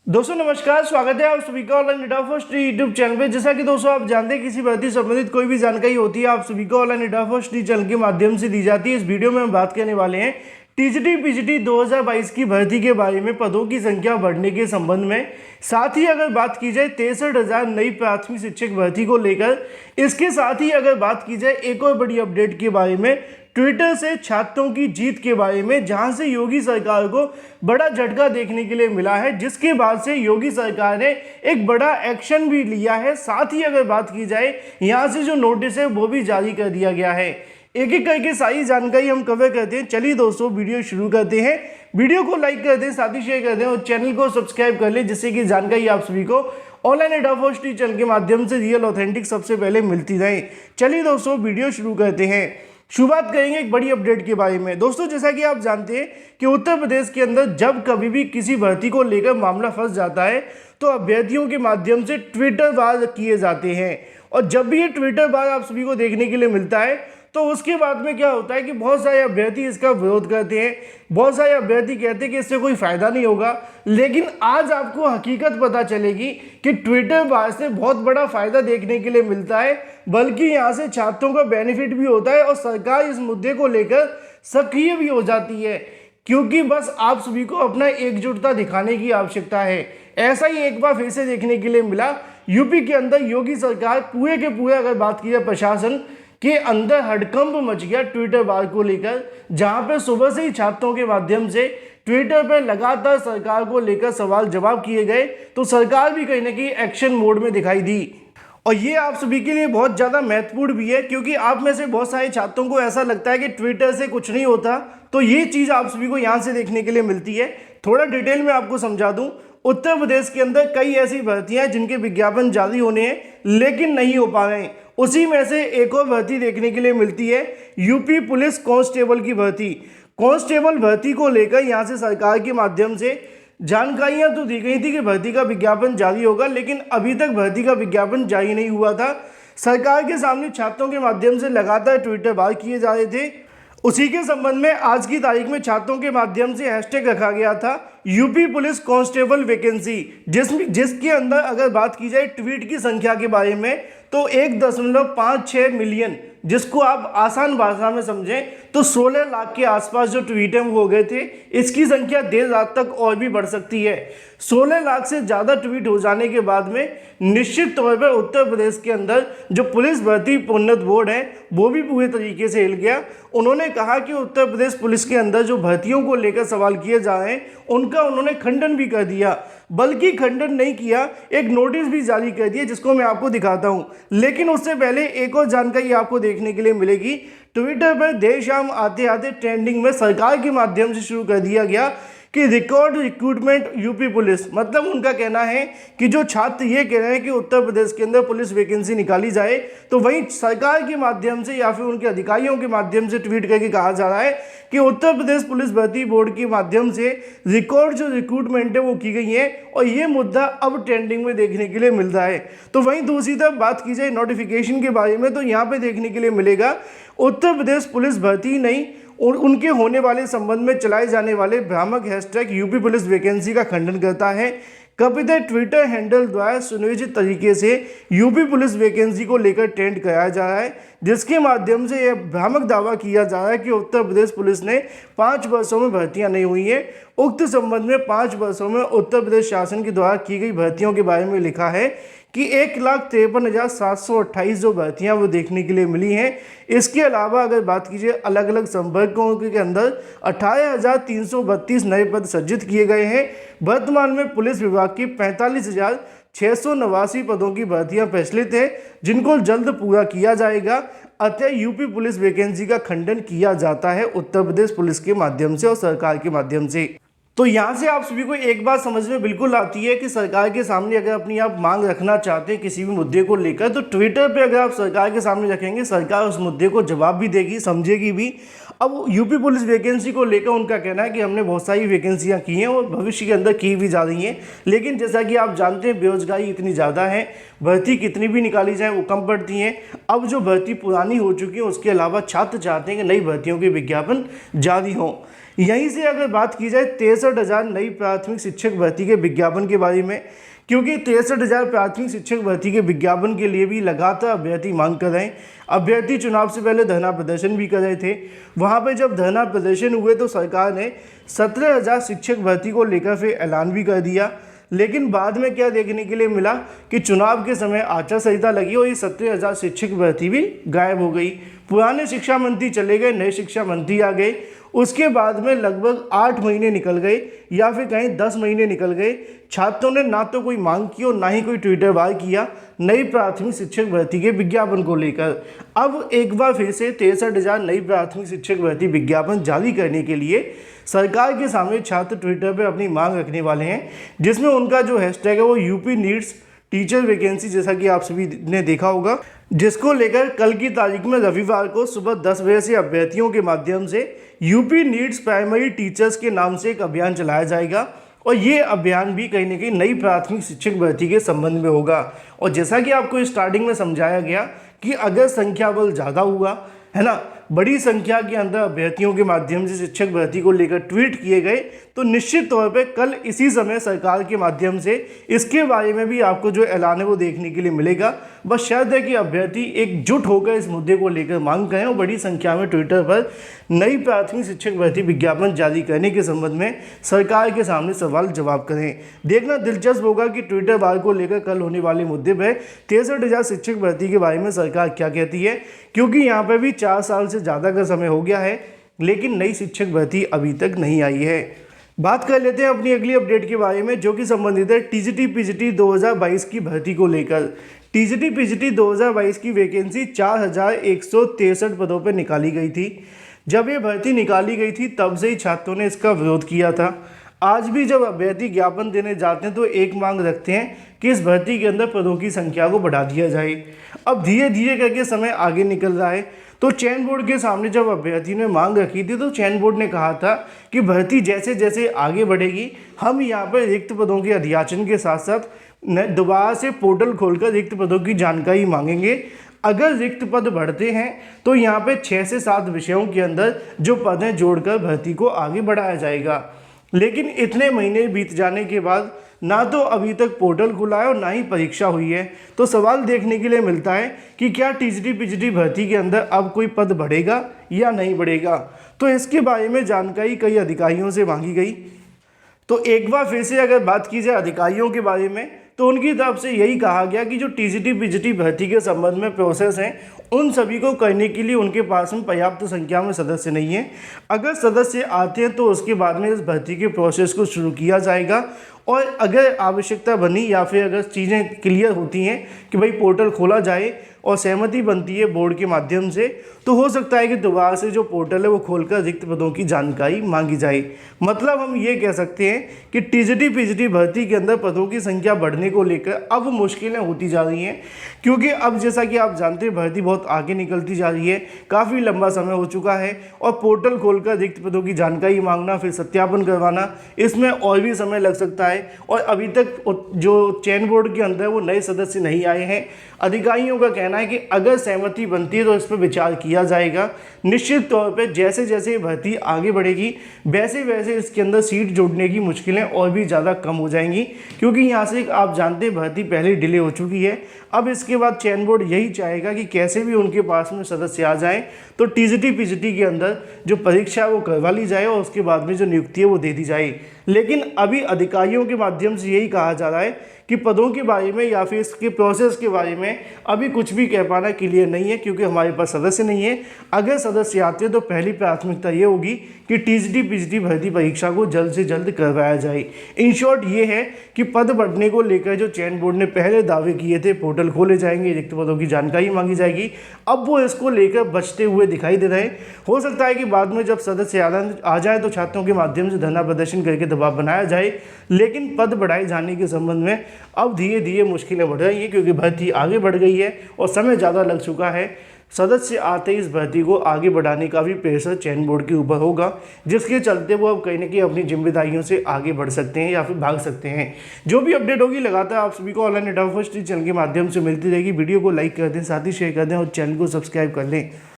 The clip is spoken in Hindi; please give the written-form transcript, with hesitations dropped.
दोस्तों नमस्कार, स्वागत है आप सभी का online data first YouTube channel पे। जैसा कि दोस्तों आप जानते हैं, किसी भर्ती संबंधित कोई भी जानकारी होती है आप सभी को ऑनलाइन डेटा फर्स्ट चैनल के माध्यम से दी जाती है। इस वीडियो में हम बात करने वाले हैं टीजीटी पीजीटी 2022 की भर्ती के बारे में, पदों की संख्या बढ़ने के संबंध में। साथ ही अगर बात की जाए 63,000 नई प्राथमिक शिक्षक भर्ती को लेकर, इसके साथ ही अगर बात की जाए एक और बड़ी अपडेट के बारे में, ट्विटर से छात्रों की जीत के बारे में, जहां से योगी सरकार को बड़ा झटका देखने के लिए मिला है, जिसके बाद से योगी सरकार ने एक बड़ा एक्शन भी लिया है। साथ ही अगर बात की जाए यहां से जो नोटिस है वो भी जारी कर दिया गया है। एक एक करके सारी जानकारी हम कवर करते हैं। चलिए दोस्तों वीडियो शुरू करते हैं। वीडियो को लाइक कर दें, साथ ही शेयर कर दें और चैनल को सब्सक्राइब कर लें, जिससे कि जानकारी आप सभी को ऑनलाइन डेटा फर्स्ट चैनल के माध्यम से रियल ऑथेंटिक सबसे पहले मिलती रहे। चलिए दोस्तों वीडियो शुरू करते हैं। शुरुआत करेंगे एक बड़ी अपडेट के बारे में। दोस्तों जैसा कि आप जानते हैं कि उत्तर प्रदेश के अंदर जब कभी भी किसी भर्ती को लेकर मामला फंस जाता है तो अभ्यर्थियों के माध्यम से ट्विटर वार किए जाते हैं, और जब भी ये ट्विटर वार आप सभी को देखने के लिए मिलता है तो उसके बाद में क्या होता है कि बहुत सारे अभ्यर्थी इसका विरोध करते हैं। बहुत सारे अभ्यर्थी कहते हैं कि इससे कोई फायदा नहीं होगा, लेकिन आज आपको हकीकत पता चलेगी कि ट्विटर वार से बहुत बड़ा फायदा देखने के लिए मिलता है, बल्कि यहाँ से छात्रों का बेनिफिट भी होता है और सरकार इस मुद्दे को लेकर सक्रिय भी हो जाती है, क्योंकि बस आप सभी को अपना एकजुटता दिखाने की आवश्यकता है। ऐसा ही एक बार फिर से देखने के लिए मिला यूपी के अंदर। योगी सरकार पूरे के पूरे अगर बात की जाए प्रशासन के अंदर हड़कंप मच गया ट्विटर वार को लेकर, जहां पर सुबह से ही छात्रों के माध्यम से ट्विटर पर लगातार सरकार को लेकर सवाल जवाब किए गए, तो सरकार भी कहीं ना कहीं एक्शन मोड में दिखाई दी। और ये आप सभी के लिए बहुत ज़्यादा महत्वपूर्ण भी है, क्योंकि आप में से बहुत सारे छात्रों को ऐसा लगता है कि ट्विटर से कुछ नहीं होता, तो ये चीज़ आप सभी को यहाँ से देखने के लिए मिलती है। थोड़ा डिटेल में आपको समझा दूँ। उत्तर प्रदेश के अंदर कई ऐसी भर्तियां हैं जिनके विज्ञापन जारी होने हैं लेकिन नहीं हो पा रहे हैं। उसी में से एक और भर्ती देखने के लिए मिलती है यूपी पुलिस कांस्टेबल की भर्ती। कांस्टेबल भर्ती को लेकर यहाँ से सरकार के माध्यम से जानकारियां तो दी गई थी कि भर्ती का विज्ञापन जारी होगा, लेकिन अभी तक भर्ती का विज्ञापन जारी नहीं हुआ था। सरकार के सामने छात्रों के माध्यम से लगातार ट्विटर वार किए जा रहे थे। उसी के संबंध में आज की तारीख में छात्रों के माध्यम से हैशटैग रखा गया था यूपी पुलिस कांस्टेबल वैकेंसी, जिसके अंदर अगर बात की जाए ट्वीट की संख्या के बारे में तो 1.56 मिलियन, जिसको आप आसान भाषा में समझें तो 16 लाख के आसपास जो ट्वीट हैं वो हो गए थे। इसकी संख्या देर रात तक और भी बढ़ सकती है। 16 लाख से ज़्यादा ट्वीट हो जाने के बाद में निश्चित तौर पर उत्तर प्रदेश के अंदर जो पुलिस भर्ती प्रोन्नत बोर्ड है वो भी पूरे तरीके से हिल गया। उन्होंने कहा कि उत्तर प्रदेश पुलिस के अंदर जो भर्तियों को लेकर सवाल किए जा रहे हैं उनका उन्होंने खंडन भी कर दिया, बल्कि खंडन नहीं किया, एक नोटिस भी जारी कर दिया, जिसको मैं आपको दिखाता हूं। लेकिन उससे पहले एक और जानकारी आपको देखने के लिए मिलेगी। ट्विटर पर देर शाम आते आते ट्रेंडिंग में सरकार के माध्यम से शुरू कर दिया गया कि रिकॉर्ड रिक्रूटमेंट यूपी पुलिस। मतलब उनका कहना है कि जो छात्र ये कह रहे हैं कि उत्तर प्रदेश के अंदर पुलिस वैकेंसी निकाली जाए, तो वहीं सरकार के माध्यम से या फिर उनके अधिकारियों के माध्यम से ट्वीट करके कहा जा रहा है कि उत्तर प्रदेश पुलिस भर्ती बोर्ड के माध्यम से रिकॉर्ड जो रिक्रूटमेंट है वो की गई है, और ये मुद्दा अब ट्रेंडिंग में देखने के लिए मिल रहा है। तो वहीं दूसरी तरफ बात की जाए नोटिफिकेशन के बारे में, तो यहाँ पे देखने के लिए मिलेगा उत्तर प्रदेश पुलिस भर्ती नहीं और उनके होने वाले संबंध में चलाए जाने वाले भ्रामक हैशटैग यूपी पुलिस वैकेंसी का खंडन करता है। कथित ट्विटर हैंडल द्वारा सुनियोजित तरीके से यूपी पुलिस वैकेंसी को लेकर ट्रेंड कराया जा रहा है, जिसके माध्यम से यह भ्रामक दावा किया जा रहा है कि उत्तर प्रदेश पुलिस ने 5 वर्षों में भर्तियां नहीं हुई हैं। उक्त संबंध में 5 वर्षों में उत्तर प्रदेश शासन के द्वारा की गई भर्तियों के बारे में लिखा है कि 1,53,728 जो भर्तियां वो देखने के लिए मिली हैं। इसके अलावा अगर बात कीजिए अलग अलग संवर्गों के अंदर 18,332 नए पद सृजित किए गए हैं। वर्तमान में पुलिस विभाग की 45,689 पदों की भर्तियां प्रचलित हैं, जिनको जल्द पूरा किया जाएगा। अतः यूपी पुलिस वैकेंसी का खंडन किया जाता है उत्तर प्रदेश पुलिस के माध्यम से और सरकार के माध्यम से। तो यहाँ से आप सभी को एक बात समझ में बिल्कुल आती है कि सरकार के सामने अगर अपनी आप मांग रखना चाहते हैं किसी भी मुद्दे को लेकर, तो ट्विटर पे अगर आप सरकार के सामने रखेंगे, सरकार उस मुद्दे को जवाब भी देगी, समझेगी भी। अब यूपी पुलिस वैकेंसी को लेकर उनका कहना है कि हमने बहुत सारी वैकेंसियाँ की हैं और भविष्य के अंदर की भी जा रही हैं, लेकिन जैसा कि आप जानते हैं बेरोजगारी इतनी ज़्यादा है, भर्ती कितनी भी निकाली जाए वो कम पड़ती हैं। अब जो भर्ती पुरानी हो चुकी है उसके अलावा छात्र चाहते हैं कि नई भर्तियों के विज्ञापन जारी हों। यहीं से अगर बात की जाए 63,000 नई प्राथमिक शिक्षक भर्ती के विज्ञापन के बारे में, क्योंकि 63,000 प्राथमिक शिक्षक भर्ती के विज्ञापन के लिए भी लगातार अभ्यर्थी मांग कर रहे हैं। अभ्यर्थी चुनाव से पहले धरना प्रदर्शन भी कर रहे थे। वहां पर जब धरना प्रदर्शन हुए तो सरकार ने 17,000 शिक्षक भर्ती को लेकर फिर ऐलान भी कर दिया। लेकिन बाद में क्या देखने के लिए मिला कि चुनाव के समय आचार संहिता लगी और ये 17,000 शिक्षक भर्ती भी गायब हो गई। पुराने शिक्षा मंत्री चले गए, नए शिक्षा मंत्री आ गए। उसके बाद में लगभग 8 महीने निकल गए या फिर कहीं 10 महीने निकल गए। छात्रों ने ना तो कोई मांग की और ना ही कोई ट्विटर वार किया नई प्राथमिक शिक्षक भर्ती के विज्ञापन को लेकर। अब एक बार फिर से 63,000 नई प्राथमिक शिक्षक भर्ती विज्ञापन जारी करने के लिए सरकार के सामने छात्र ट्विटर पर अपनी मांग रखने वाले हैं, जिसमें उनका जो हैशटैग है वो यूपी नीड्स टीचर वैकेंसी, जैसा कि आप सभी ने देखा होगा, जिसको लेकर कल की तारीख में रविवार को सुबह 10 बजे से अभ्यर्थियों के माध्यम से यूपी नीड्स प्राइमरी टीचर्स के नाम से एक अभियान चलाया जाएगा। और ये अभियान भी कहीं ना कहीं नई प्राथमिक शिक्षक भर्ती के संबंध में होगा। और जैसा कि आपको स्टार्टिंग में समझाया गया कि अगर संख्या बल ज़्यादा हुआ है ना, बड़ी संख्या के अंदर अभ्यर्थियों के माध्यम से शिक्षक भर्ती को लेकर ट्वीट किए गए, तो निश्चित तौर पे कल इसी समय सरकार के माध्यम से इसके बारे में भी आपको जो ऐलान है वो देखने के लिए मिलेगा। बस शर्त है कि अभ्यर्थी एकजुट होकर इस मुद्दे को लेकर मांग करें और बड़ी संख्या में ट्विटर पर नई प्राथमिक शिक्षक भर्ती विज्ञापन जारी करने के संबंध में सरकार के सामने सवाल जवाब करें। देखना दिलचस्प होगा कि ट्विटर वार को लेकर कल होने वाले मुद्दे पर 63,000 शिक्षक भर्ती के बारे में सरकार क्या कहती है, क्योंकि यहाँ पर भी 4 साल से ज़्यादा का समय हो गया है लेकिन नई शिक्षक भर्ती अभी तक नहीं आई है। बात कर लेते हैं अपनी अगली अपडेट के बारे में, जो कि संबंधित है टीजीटी पीजीटी 2022 की भर्ती को लेकर। टीजीटी पीजीटी 2022 की वैकेंसी 4,163 पदों पर निकाली गई थी। जब ये भर्ती निकाली गई थी तब से ही छात्रों ने इसका विरोध किया था। आज भी जब अभ्यर्थी ज्ञापन देने जाते हैं तो एक मांग रखते हैं कि इस भर्ती के अंदर पदों की संख्या को बढ़ा दिया जाए। अब धीरे धीरे करके समय आगे निकल रहा है, तो चयन बोर्ड के सामने जब अभ्यर्थी ने मांग रखी थी तो चयन बोर्ड ने कहा था कि भर्ती जैसे जैसे आगे बढ़ेगी हम यहाँ पर रिक्त पदों के अध्याचन के साथ साथ दोबारा से पोर्टल खोलकर रिक्त पदों की जानकारी मांगेंगे। अगर रिक्त पद बढ़ते हैं तो यहाँ पे 6 से 7 विषयों के अंदर जो पद हैं जोड़कर भर्ती को आगे बढ़ाया जाएगा। लेकिन इतने महीने बीत जाने के बाद ना तो अभी तक पोर्टल खुला है और ना ही परीक्षा हुई है, तो सवाल देखने के लिए मिलता है कि क्या टीजीटी पीजीटी भर्ती के अंदर अब कोई पद बढ़ेगा या नहीं बढ़ेगा। तो इसके बारे में जानकारी कई अधिकारियों से मांगी गई। तो एक बार फिर से अगर बात की जाए अधिकारियों के बारे में, तो उनकी तरफ से यही कहा गया कि जो टीजीटी पीजीटी भर्ती के संबंध में प्रोसेस हैं उन सभी को करने के लिए उनके पास में पर्याप्त संख्या में सदस्य नहीं है। अगर सदस्य आते हैं तो उसके बाद में इस भर्ती के प्रोसेस को शुरू किया जाएगा। और अगर आवश्यकता बनी या फिर अगर चीज़ें क्लियर होती हैं कि भाई पोर्टल खोला जाए और सहमति बनती है बोर्ड के माध्यम से, तो हो सकता है कि दोबारा से जो पोर्टल है वो खोलकर रिक्त पदों की जानकारी मांगी जाए। मतलब हम ये कह सकते हैं कि टीजीटी पीजीटी भर्ती के अंदर पदों की संख्या बढ़ने को लेकर अब मुश्किलें होती जा रही हैं, क्योंकि अब जैसा कि आप जानते हैं भर्ती बहुत आगे निकलती जा रही है, काफ़ी लंबा समय हो चुका है और पोर्टल खोलकर रिक्त पदों की जानकारी मांगना फिर सत्यापन करवाना, इसमें और भी समय लग सकता है। और अभी तक जो चयन बोर्ड के अंदर वो नए सदस्य नहीं आए हैं। अधिकारियों का कहना है कि अगर सहमति बनती है तो इस पर विचार किया जाएगा। निश्चित तौर पर जैसे जैसे भर्ती आगे बढ़ेगी वैसे वैसे इसके अंदर सीट जोड़ने की मुश्किलें और भी ज़्यादा कम हो जाएंगी, क्योंकि यहाँ से आप जानते हैं भर्ती पहले डिले हो चुकी है। अब इसके बाद चयन बोर्ड यही चाहेगा कि कैसे भी उनके पास में सदस्य आ जाएं तो टीजीटी पीजीटी के अंदर जो परीक्षा है वो करवा ली जाए और उसके बाद में जो नियुक्ति है वो दे दी जाए। लेकिन अभी अधिकारियों के माध्यम से यही कहा जा रहा है कि पदों के बारे में या फिर इसके प्रोसेस के बारे में अभी कुछ भी कह पाना क्लियर नहीं है, क्योंकि हमारे पास सदस्य नहीं है। अगर सदस्य आते हैं तो पहली प्राथमिकता ये होगी कि टीजीटी पीजीटी भर्ती परीक्षा को जल्द से जल्द करवाया जाए। इन शॉर्ट ये है कि पद बढ़ने को लेकर जो चयन बोर्ड ने पहले दावे किए थे, पोर्टल खोले जाएंगे, रिक्त पदों की जानकारी मांगी जाएगी, अब वो इसको लेकर बचते हुए दिखाई दे रहे हैं। हो सकता है कि बाद में जब सदस्य आ जाए तो छात्रों के माध्यम से धरना प्रदर्शन करके दबाव बनाया जाए, लेकिन पद बढ़ाए जाने के संबंध में अब धीरे धीरे मुश्किलें बढ़ रही हैं, क्योंकि भर्ती आगे बढ़ गई है और समय ज़्यादा लग चुका है। सदस्य आते ही इस भर्ती को आगे बढ़ाने का भी प्रेशर चयन बोर्ड के ऊपर होगा, जिसके चलते वो अब कहीं ना कहीं अपनी जिम्मेदारियों से आगे बढ़ सकते हैं या फिर भाग सकते हैं। जो भी अपडेट होगी लगातार आप सभी को ऑनलाइन डेटा फर्स्ट चैनल के माध्यम से मिलती रहेगी। वीडियो को लाइक कर दें, साथ ही शेयर कर दें और चैनल को सब्सक्राइब कर लें।